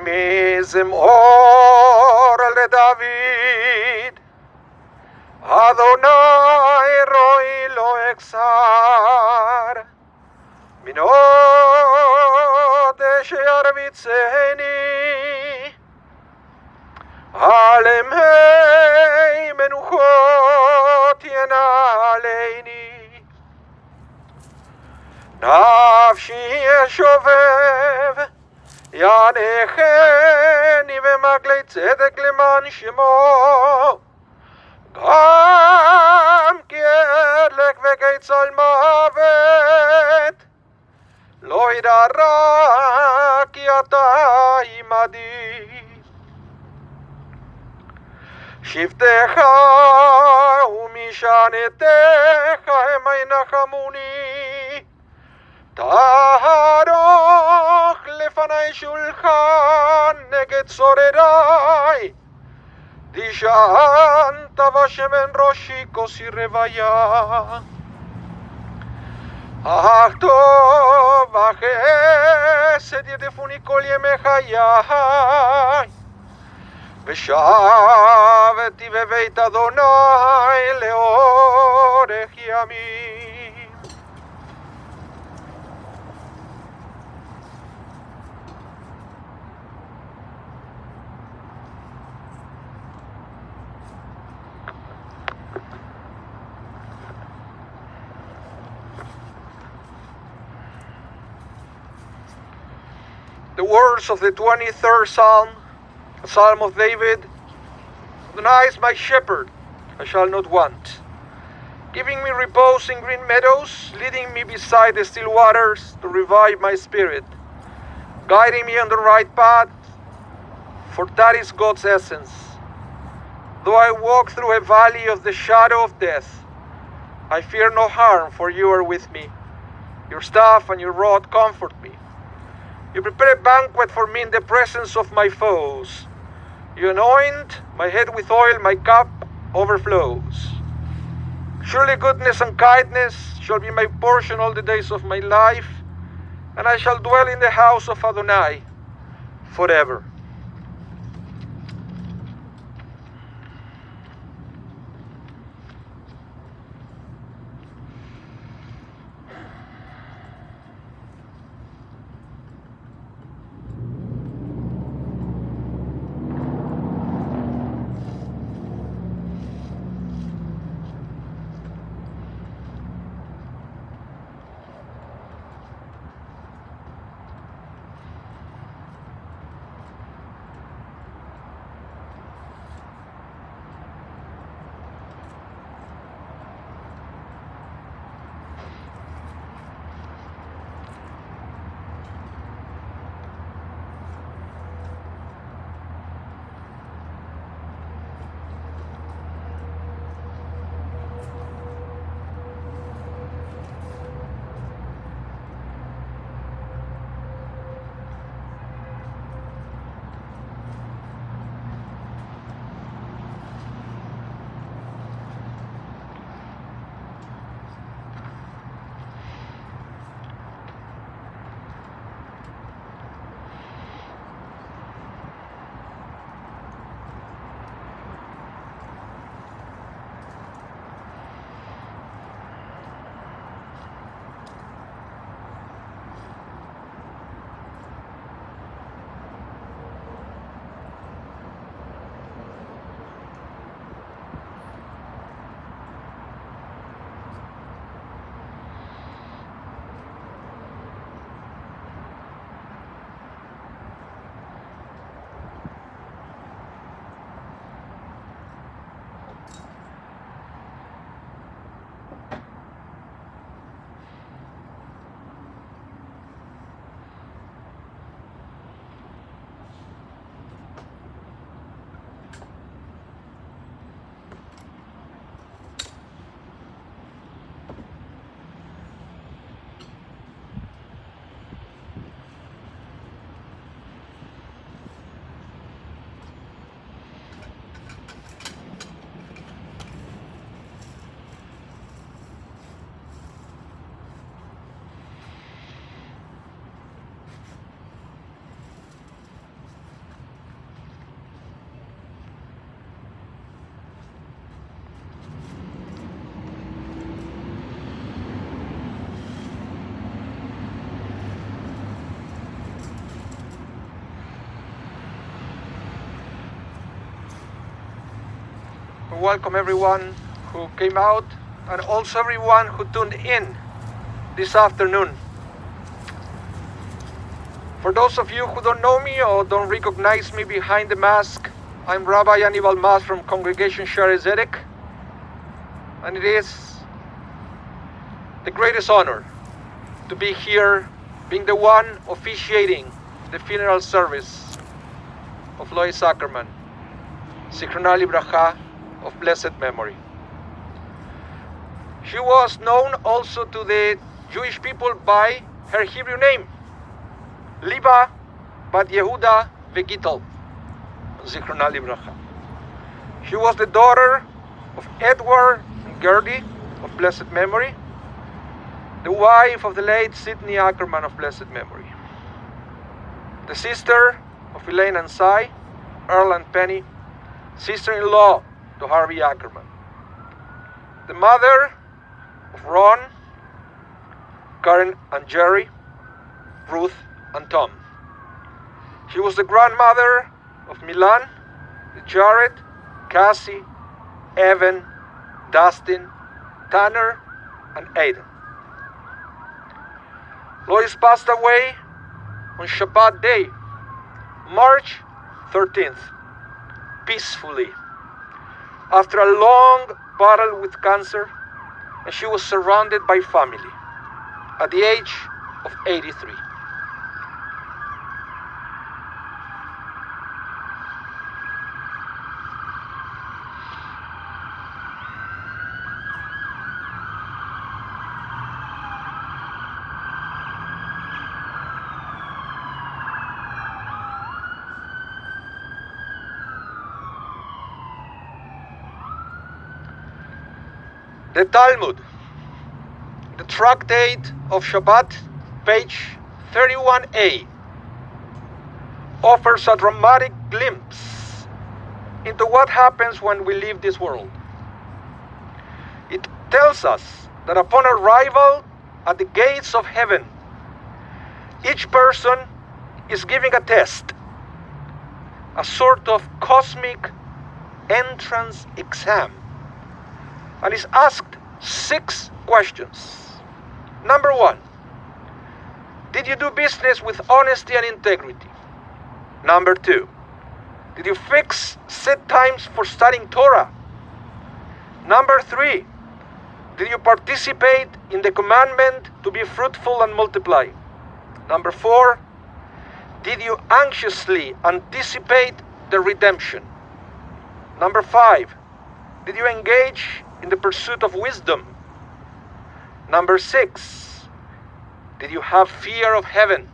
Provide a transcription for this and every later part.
מזמור לדוד, אדוני רואי לא אכסר, מנעוד שירביצני, עלמי מנוחות ינעלני, נפשי ישובב, ינחני במגלי צדק למען שמו, גם כי אדלק וקיצל מוות, לא ידע רע כי אתה עמדי. שבטך ומשענתך המה ינחמוני, תערוך לפני שולחן נגד צורריי, דשנת ושמן ראשי כוסי רוויה. אך טוב וחסד ירדפוני כל ימי חיי, ושבתי בבית אדוני לאורך ימים. The words of the 23rd Psalm, a Psalm of David. Adonai is my shepherd, I shall not want, giving me repose in green meadows, leading me beside the still waters to revive my spirit, guiding me on the right path, for that is God's essence. Though I walk through a valley of the shadow of death, I fear no harm, for you are with me. Your staff and your rod comfort me. You prepare a banquet for me in the presence of my foes. You anoint my head with oil, my cup overflows. Surely goodness and kindness shall be my portion all the days of my life, and I shall dwell in the house of Adonai forever. welcome everyone who came out and also everyone who tuned in this afternoon. For those of you who don't know me or don't recognize me behind the mask, I'm Rabbi Aníbal Mas from Congregation Share Zedek, and it is the greatest honor to be here, being the one officiating the funeral service of Lois Ackerman, Zichronah Libracha, of blessed memory. She was known also to the Jewish people by her Hebrew name, Liba Bat Yehuda Vegital, Zichronah Libracha. She was the daughter of Edward and Gertie of blessed memory, the wife of the late Sidney Ackerman of blessed memory, the sister of Elaine and Cy, Earl and Penny, sister-in-law to Harvey Ackerman, the mother of Ron, Karen and Jerry, Ruth and Tom. She was the grandmother of Milan, Jared, Cassie, Evan, Dustin, Tanner, and Aiden. Lois passed away on Shabbat day, March 13th, peacefully, after a long battle with cancer, and she was surrounded by family at the age of 83. The Talmud, the Tractate of Shabbat, page 31a, offers a dramatic glimpse into what happens when we leave this world. It tells us that upon arrival at the gates of heaven, each person is giving a test, a sort of cosmic entrance exam, and is asked 6 questions. Number 1, did you do business with honesty and integrity? Number 2, did you fix set times for studying Torah? Number 3, did you participate in the commandment to be fruitful and multiply? Number 4, did you anxiously anticipate the redemption? Number 5, did you engage in the pursuit of wisdom? Number 6, did you have fear of heaven?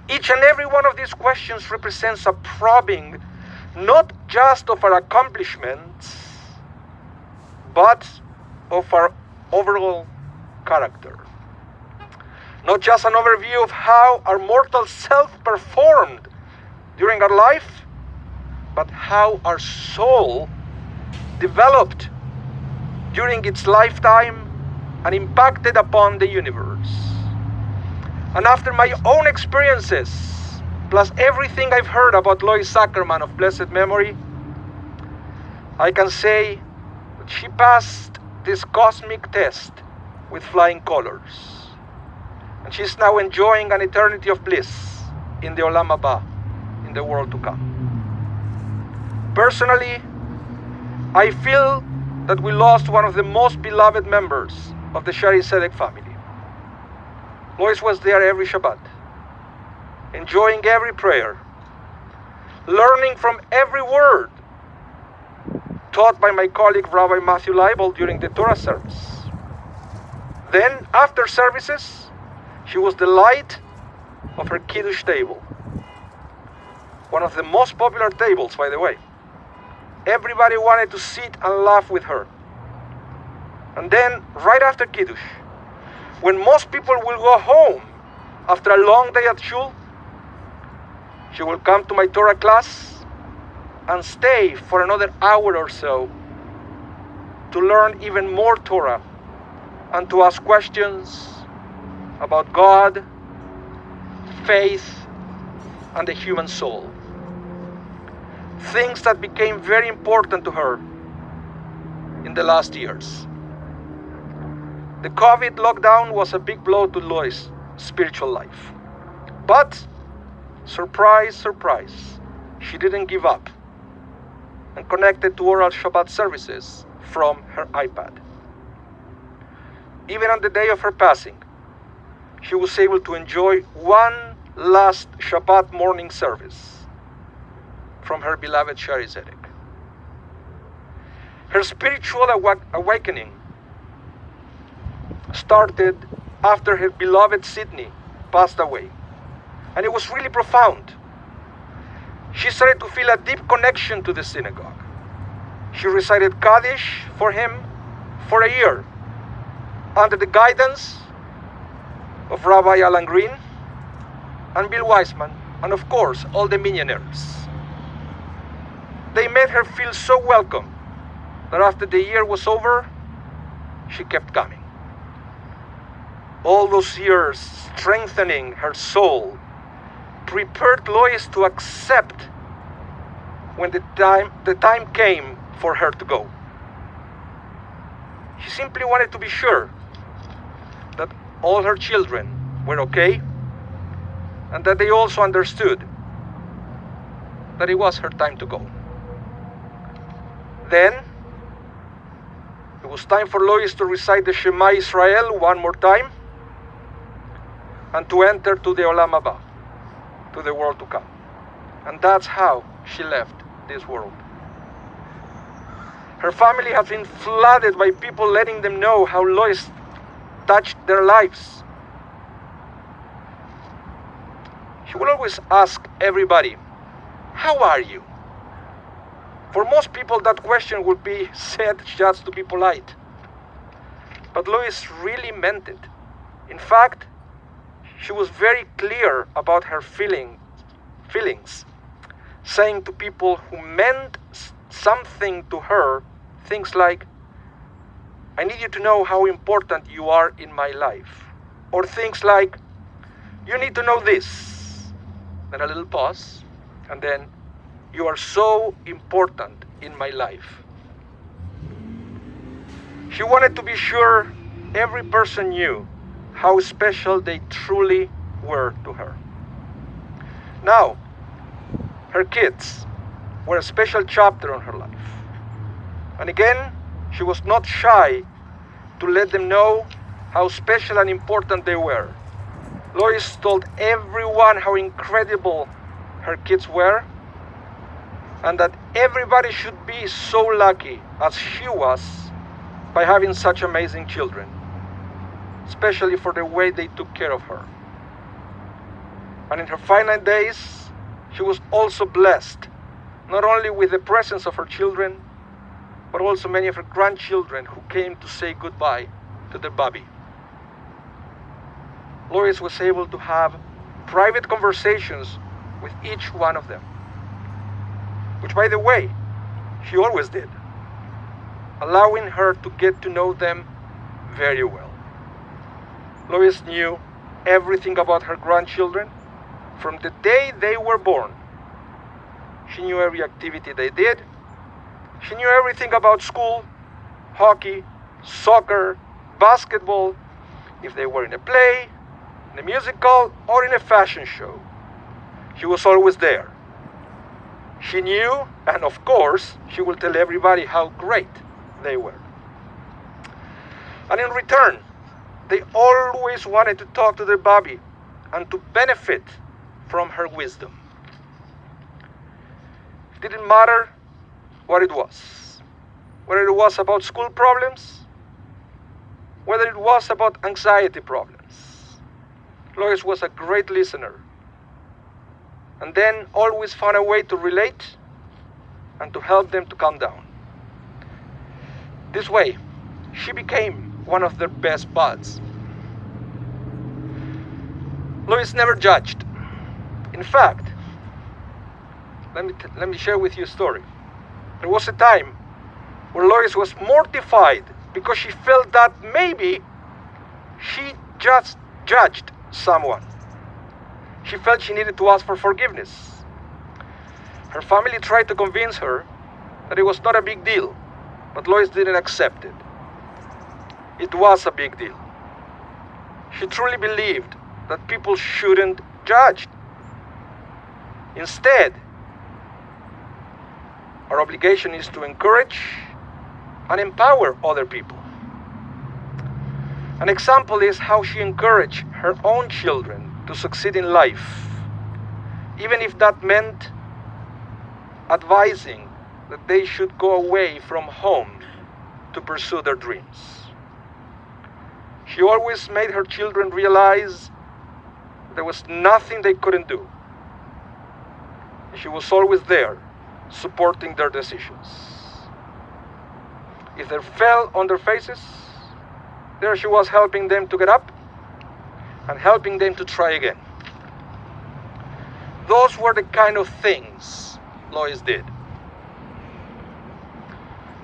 Each and every one of these questions represents a probing, not just of our accomplishments, but of our overall character. Not just an overview of how our mortal self performed during our life, but how our soul developed during its lifetime and impacted upon the universe. And after my own experiences, plus everything I've heard about Lois Ackerman of blessed memory, I can say that she passed this cosmic test with flying colors. And she's now enjoying an eternity of bliss in the Olam Haba, in the world to come. Personally, I feel that we lost one of the most beloved members of the Shari Tzedek family. Lois was there every Shabbat, enjoying every prayer, learning from every word taught by my colleague Rabbi Matthew Leibel during the Torah service. Then, after services, she was the light of her Kiddush table. One of the most popular tables, by the way. Everybody wanted to sit and laugh with her. And then, right after Kiddush, when most people will go home after a long day at shul, she will come to my Torah class and stay for another hour or so to learn even more Torah and to ask questions about God, faith, and the human soul. things that became very important to her in the last years. The COVID lockdown was a big blow to Lois' spiritual life. But, surprise, surprise, she didn't give up and connected to oral Shabbat services from her iPad. Even on the day of her passing, she was able to enjoy one last Shabbat morning service from her beloved Shari Zedek. Her spiritual awakening started after her beloved Sydney passed away, and it was really profound. She started to feel a deep connection to the synagogue. She recited Kaddish for him for a year under the guidance of Rabbi Alan Green and Bill Weissman, and of course, all the millionaires. They made her feel so welcome that after the year was over, she kept coming. All those years strengthening her soul prepared Lois to accept when the time came for her to go. She simply wanted to be sure that all her children were okay and that they also understood that it was her time to go. Then it was time for Lois to recite the Shema Israel one more time and to enter to the Olam Haba, to the world to come. And that's how she left this world. Her family has been flooded by people letting them know how Lois touched their lives. She will always ask everybody, "How are you?" For most people, that question would be said just to be polite. But Lois really meant it. In fact, she was very clear about her feelings, saying to people who meant something to her, things like, "I need you to know how important you are in my life." Or things like, "You need to know this." Then a little pause, and then, "You are so important in my life." She wanted to be sure every person knew how special they truly were to her. Now, her kids were a special chapter in her life. And again, she was not shy to let them know how special and important they were. Lois told everyone how incredible her kids were, and that everybody should be so lucky as she was by having such amazing children, especially for the way they took care of her. And in her final days, she was also blessed, not only with the presence of her children, but also many of her grandchildren who came to say goodbye to their Bobby. Lois was able to have private conversations with each one of them, which, by the way, she always did, allowing her to get to know them very well. Lois knew everything about her grandchildren from the day they were born. She knew every activity they did. She knew everything about school, hockey, soccer, basketball, if they were in a play, in a musical, or in a fashion show. She was always there. She knew, and of course, she will tell everybody how great they were. And in return, they always wanted to talk to their Bobby and to benefit from her wisdom. It didn't matter what it was, whether it was about school problems, whether it was about anxiety problems. Lois was a great listener, and then always found a way to relate and to help them to calm down. This way, she became one of their best buds. Lois never judged. In fact, let me share with you a story. There was a time where Lois was mortified because she felt that maybe she just judged someone. She felt she needed to ask for forgiveness. Her family tried to convince her that it was not a big deal, but Lois didn't accept it. It was a big deal. She truly believed that people shouldn't judge. Instead, our obligation is to encourage and empower other people. An example is how she encouraged her own children to succeed in life, even if that meant advising that they should go away from home to pursue their dreams. She always made her children realize there was nothing they couldn't do. She was always there, supporting their decisions. If they fell on their faces, there she was helping them to get up and helping them to try again. Those were the kind of things Lois did.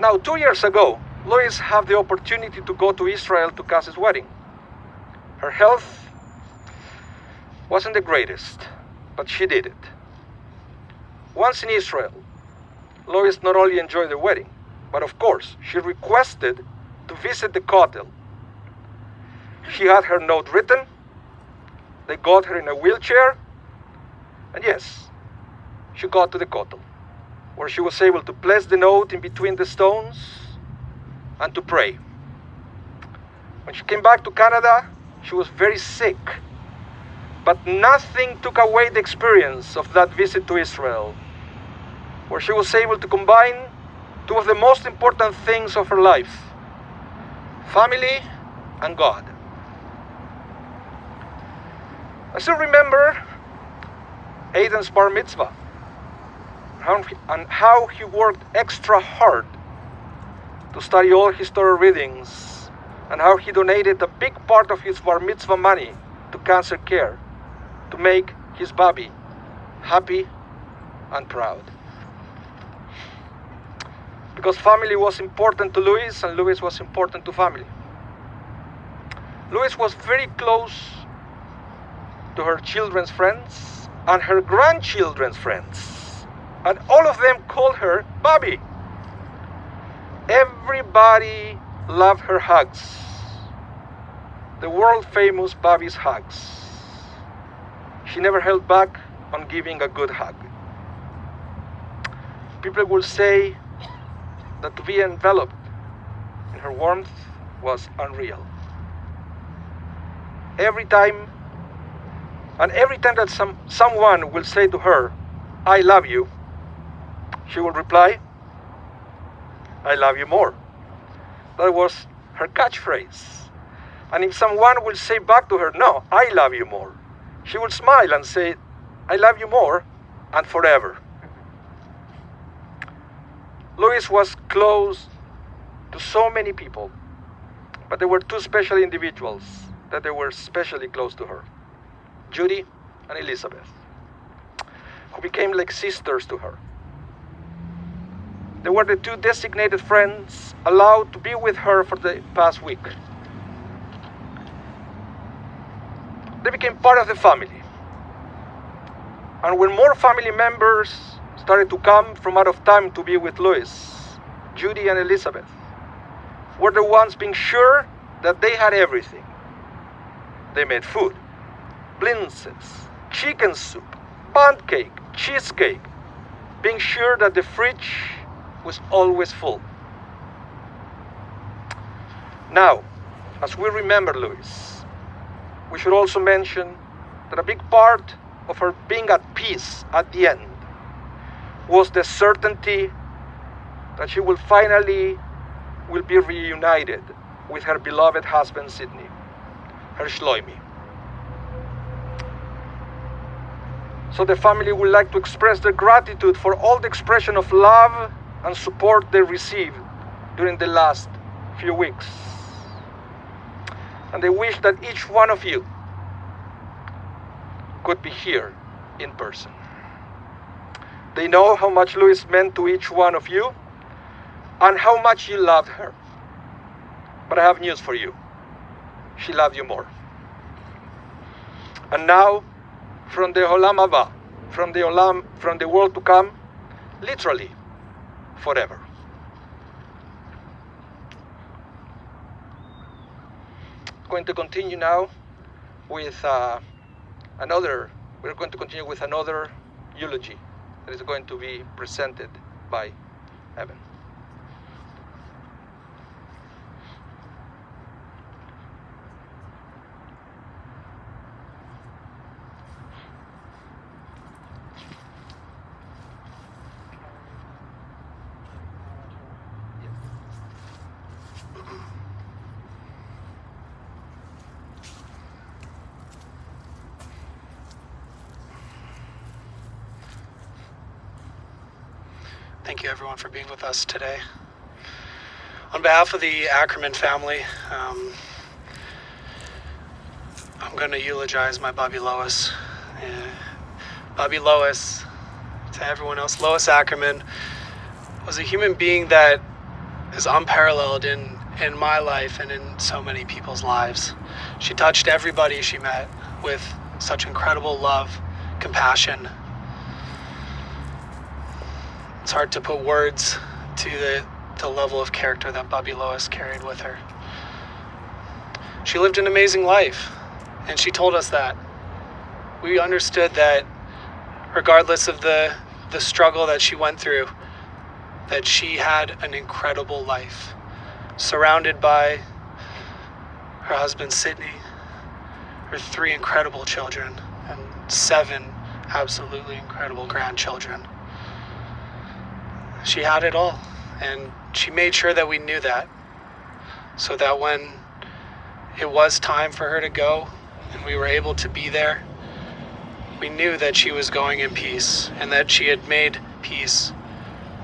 Now, 2 years ago, Lois had the opportunity to go to Israel to Cass's wedding. Her health wasn't the greatest, but she did it. Once in Israel, Lois not only enjoyed the wedding, but of course, she requested to visit the Kotel. She had her note written, they got her in a wheelchair, and yes, she got to the Kotel, where she was able to place the note in between the stones and to pray. When she came back to Canada, she was very sick, but nothing took away the experience of that visit to Israel, where she was able to combine two of the most important things of her life: family and God. I still remember Aiden's bar mitzvah and how he worked extra hard to study all his Torah readings, and how he donated a big part of his bar mitzvah money to cancer care to make his baby happy and proud. Because family was important to Lois, and Lois was important to family. Lois was very close to her children's friends and her grandchildren's friends, and all of them called her Bobby. Everybody loved her hugs, the world-famous Bobby's hugs. She never held back on giving a good hug. People will say that to be enveloped in her warmth was unreal. Every time that someone will say to her, "I love you," she will reply, "I love you more." That was her catchphrase. And if someone will say back to her, "No, I love you more," she will smile and say, "I love you more and forever." Lois was close to so many people, but there were two special individuals that they were especially close to her: Judy and Elizabeth, who became like sisters to her. They were the two designated friends allowed to be with her for the past week. They became part of the family. And when more family members started to come from out of town to be with Lois, Judy and Elizabeth were the ones being sure that they had everything. They made food, blintzes, chicken soup, pound cake, cheesecake, being sure that the fridge was always full. Now, as we remember Lois, we should also mention that a big part of her being at peace at the end was the certainty that she will finally be reunited with her beloved husband Sidney, her Shloimi. So the family would like to express their gratitude for all the expression of love and support they received during the last few weeks. And they wish that each one of you could be here in person. They know how much Lois meant to each one of you and how much you loved her. But I have news for you. She loved you more. And now, from the Olam Haba, from the world to come, literally forever. Going to continue now with we're going to continue with another eulogy that is going to be presented by Evan. Thank you everyone for being with us today. On behalf of the Ackerman family, I'm going to eulogize my Bobby Lois. Bobby Lois, to everyone else, Lois Ackerman was a human being that is unparalleled in my life and in so many people's lives. She touched everybody she met with such incredible love, compassion. It's hard to put words to the level of character that Bobby Lois carried with her. She lived an amazing life, and she told us that. We understood that regardless of the struggle that she went through, that she had an incredible life, surrounded by her husband Sydney, her 3 incredible children, and 7 absolutely incredible grandchildren. She had it all, and she made sure that we knew that, so that when it was time for her to go and we were able to be there, we knew that she was going in peace and that she had made peace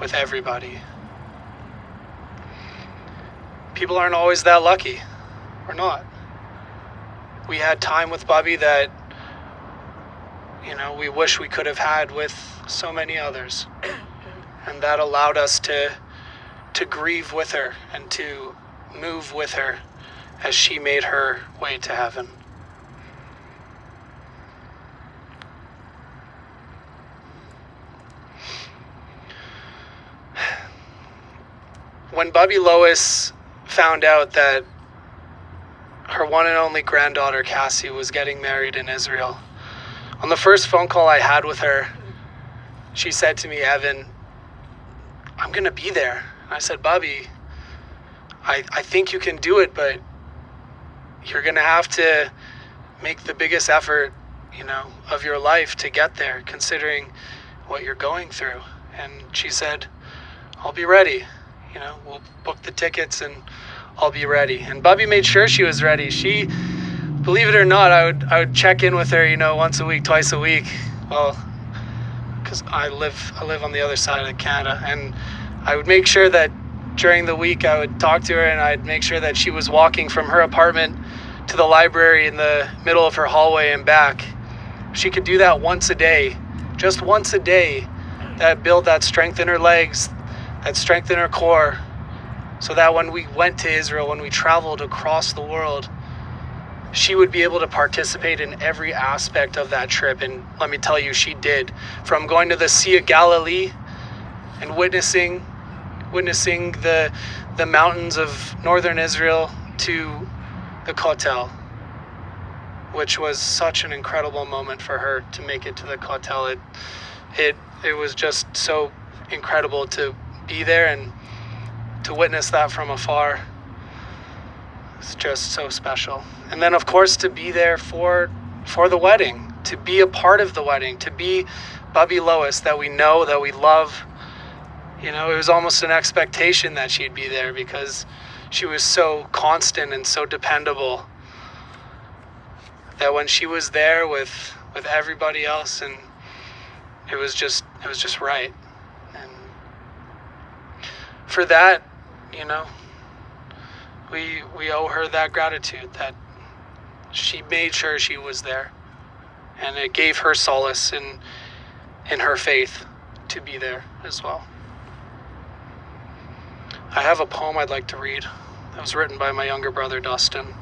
with everybody. People aren't always that lucky. We're not. We had time with Bobby that, we wish we could have had with so many others. And that allowed us to grieve with her and to move with her as she made her way to heaven. When Bobby Lois found out that her one and only granddaughter Cassie was getting married in Israel, on the first phone call I had with her, she said to me, "Evan, I'm going to be there." And I said, "Bobby, I think you can do it, but you're going to have to make the biggest effort, of your life to get there, considering what you're going through." And she said, "I'll be ready. We'll book the tickets and I'll be ready." And Bobby made sure she was ready. She, believe it or not, I would check in with her, once a week, twice a week. Well, because I live on the other side of Canada, and I would make sure that during the week I would talk to her, and I'd make sure that she was walking from her apartment to the library in the middle of her hallway and back. She could do that once a day, just once a day. That built that strength in her legs, that strength in her core, so that when we went to Israel, when we traveled across the world, she would be able to participate in every aspect of that trip. And let me tell you, she did. From going to the Sea of Galilee and witnessing the mountains of northern Israel to the Kotel, which was such an incredible moment for her to make it to the Kotel. It was just so incredible to be there and to witness that from afar. It's just so special. And then, of course, to be there for the wedding, to be a part of the wedding, to be Bobby Lois that we know, that we love. It was almost an expectation that she'd be there because she was so constant and so dependable, that when she was there with everybody else, and it was just right. And for that, we owe her that gratitude, that she made sure she was there, and it gave her solace in her faith to be there as well. I have a poem I'd like to read that was written by my younger brother, Dustin.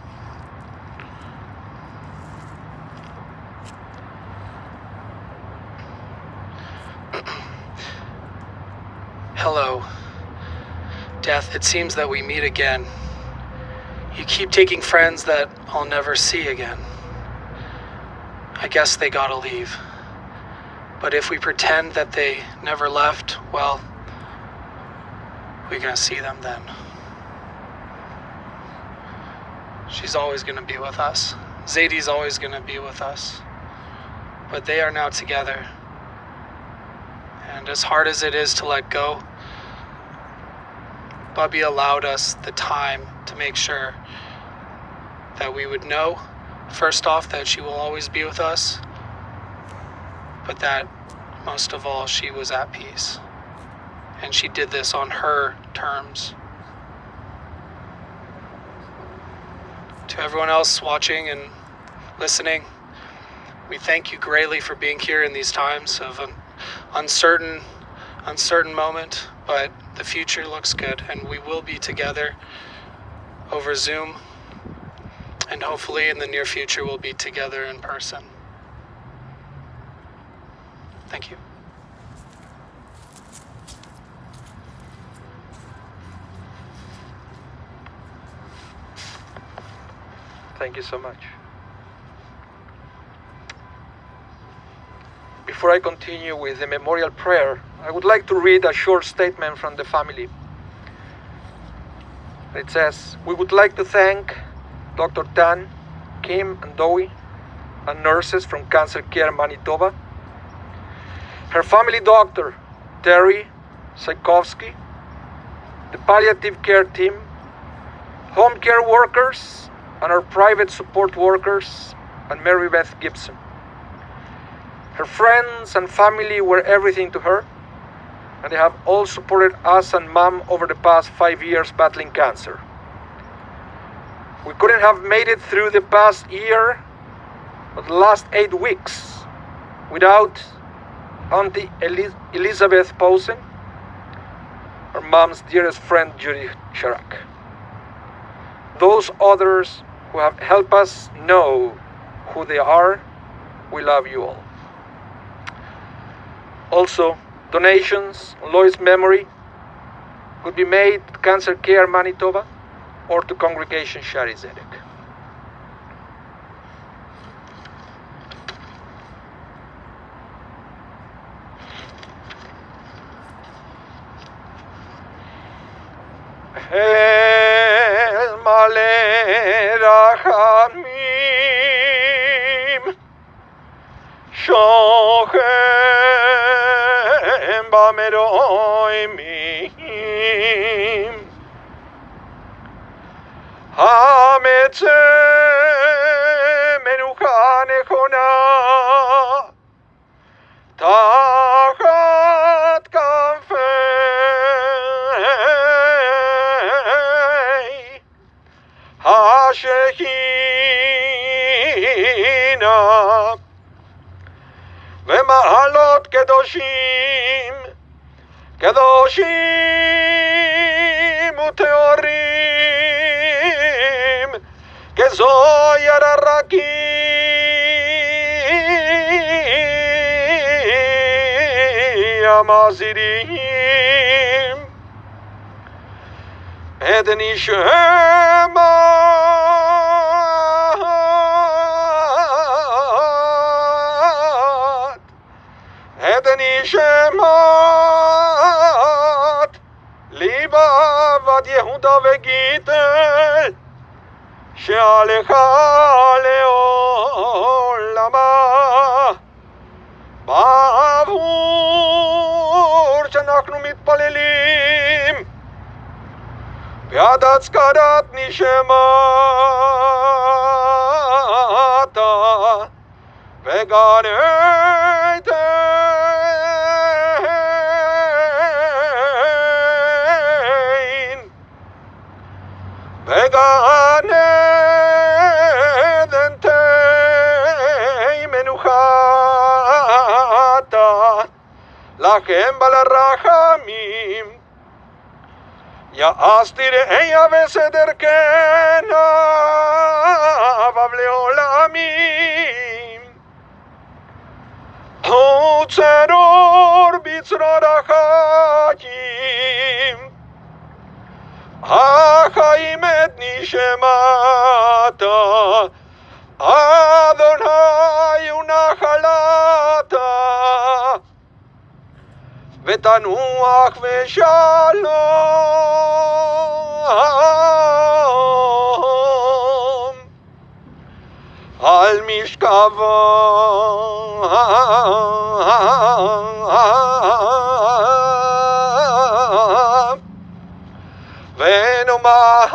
Hello. Death, it seems that we meet again. You keep taking friends that I'll never see again. I guess they gotta leave. But if we pretend that they never left, well, we're gonna see them then. She's always gonna be with us. Zadie's always gonna be with us. But they are now together. And as hard as it is to let go, Bubby allowed us the time to make sure that we would know, first off, that she will always be with us, but that, most of all, she was at peace. And she did this on her terms. To everyone else watching and listening, we thank you greatly for being here in these times of an uncertain moment, but the future looks good, and we will be together over Zoom, and hopefully in the near future we'll be together in person. Thank you. Thank you so much. Before I continue with the memorial prayer, I would like to read a short statement from the family. It says, "We would like to thank Dr. Tan, Kim, and Dewey, and nurses from Cancer Care Manitoba, her family doctor, Terry Saikovsky, the palliative care team, home care workers, and our private support workers, and Mary Beth Gibson. Her friends and family were everything to her, and they have all supported us and Mom over the past 5 years battling cancer. We couldn't have made it through the past year or the last 8 weeks without Auntie Elizabeth Posen, our Mom's dearest friend Judy Chirac. Those others who have helped us know who they are, we love you all. Also, donations on Lois' memory could be made to Cancer Care Manitoba or to Congregation Shari Zedek. El malera hamim shochem bameroimim hametze menuchane chona tachat kanfei hashechina ומעלות קדושים, קדושים וטהורים, כזוהר הרקיע מזהירים את נשמת לבבת יהודה וגיטל שהלכה לעולמה בעבור שאנחנו מתפללים בעד הצקרת נשמתה וגן וגן עדן תהי מנוחתה לכם בלרחמים יעשתי ראיה וסדר כנביו לעולמים הוא צרור בצרור החיים החיים את נשמתה, אדוני ונחלתה, ותנוח ושלום על משכבה, ונאמר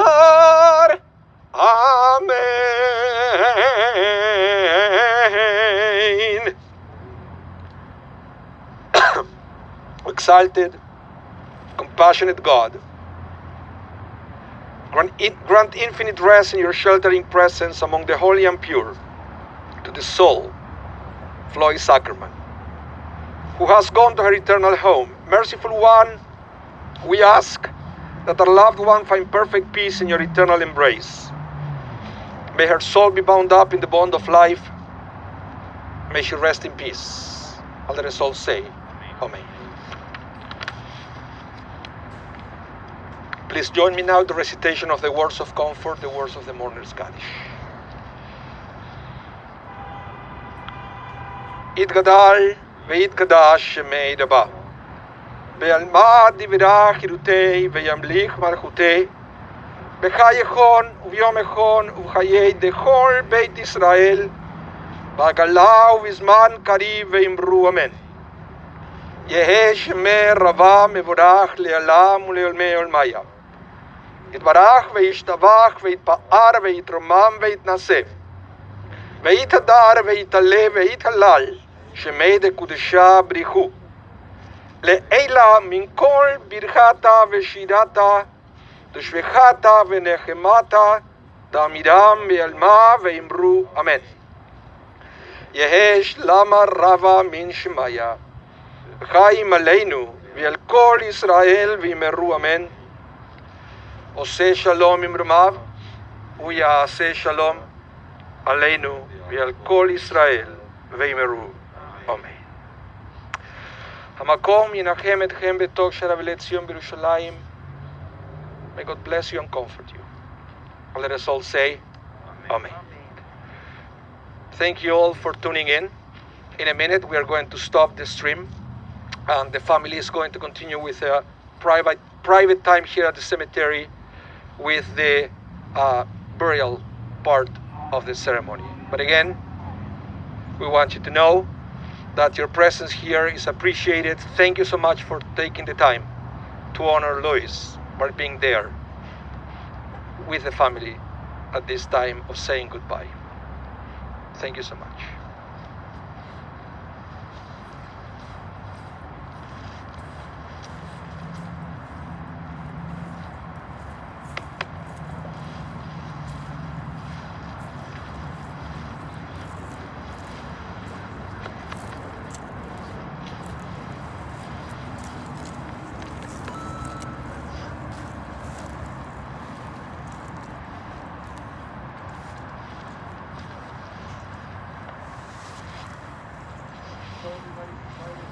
Amen. Exalted, compassionate God, grant infinite rest in your sheltering presence among the holy and pure to the soul of Lois Ackerman, who has gone to her eternal home. Merciful One, we ask that our loved one find perfect peace in your eternal embrace. May her soul be bound up in the bond of life. May she rest in peace. And let us all say, Amen. Please join me now in the recitation of the words of comfort, the words of the Mourner's Kaddish. Itgadal ve'itgadash shemei daba, ve'almad divrach hirutei ve'yamlich malchutei, בחי יחון וביום יחון ובחיי דכל בית ישראל בעגלה ובזמן קריב ואמרו אמן. יהא שמי רבה מבורך לעולם ולעולמי עולמיה. יתברך וישתבח ויתפאר ויתרומם ויתנשא, ויתהדר ויתעלה ויתהלל שמי דקודשה בריחו. לעילה מן כל ברכתה ושירתה תושבחתה ונחמתה תעמידם בעלמה ואמרו אמן. יהא שלמה רבה מן שמיה וחיים עלינו ועל כל ישראל ואמרו אמן. עושה שלום ממרומיו ויעשה שלום עלינו ועל כל ישראל ואמרו אמן. המקום ינחם אתכם בתוך של אבלי ציון בירושלים. May God bless you and comfort you. And let us all say, Amen. Thank you all for tuning in. In a minute, we are going to stop the stream, and the family is going to continue with a private time here at the cemetery with the burial part of the ceremony. But again, we want you to know that your presence here is appreciated. Thank you so much for taking the time to honor Lois, for being there with the family at this time of saying goodbye. Thank you so much. Everybody excited.